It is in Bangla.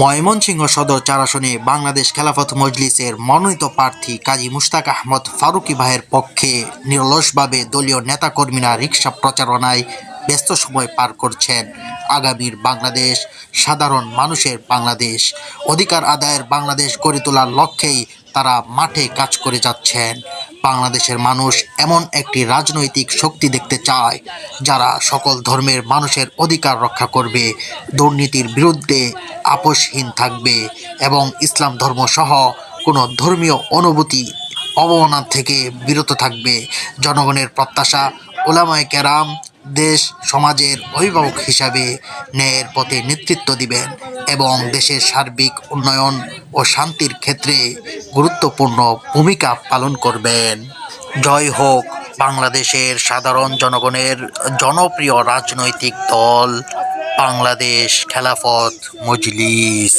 ময়মনসিংহ সদর ৪ আসনে বাংলাদেশ খেলাফত মজলিসের মনোনীত প্রার্থী কাজী মুশতাক আহমদ ফারুকী ভাইয়ের পক্ষে নিরলসভাবে দলীয় নেতাকর্মীরা রিকশা প্রচারণায় ব্যস্ত সময় পার করছেন। আগামীর বাংলাদেশ সাধারণ মানুষের বাংলাদেশ, অধিকার আদায়ের বাংলাদেশ গড়ে তোলার লক্ষ্যেই তারা মাঠে কাজ করে যাচ্ছেন। বাংলাদেশের মানুষ এমন একটি রাজনৈতিক শক্তি দেখতে চায় যারা সকল ধর্মের মানুষের অধিকার রক্ষা করবে, দুর্নীতির বিরুদ্ধে আপোষহীন থাকবে এবং ইসলাম ধর্ম সহ কোনো ধর্মীয় অনুভূতি অবমাননা থেকে বিরত থাকবে। জনগণের প্রত্যাশা, উলামায়ে কেরাম দেশ সমাজের অভিভাবক হিসাবে ন্যায়ের পথে নেতৃত্ব দিবেন এবং দেশের সার্বিক উন্নয়ন ও শান্তির ক্ষেত্রে গুরুত্বপূর্ণ ভূমিকা পালন করবেন। জয় হোক বাংলাদেশের সাধারণ জনগণের জনপ্রিয় রাজনৈতিক দল বাংলাদেশ খেলাফত মজলিস।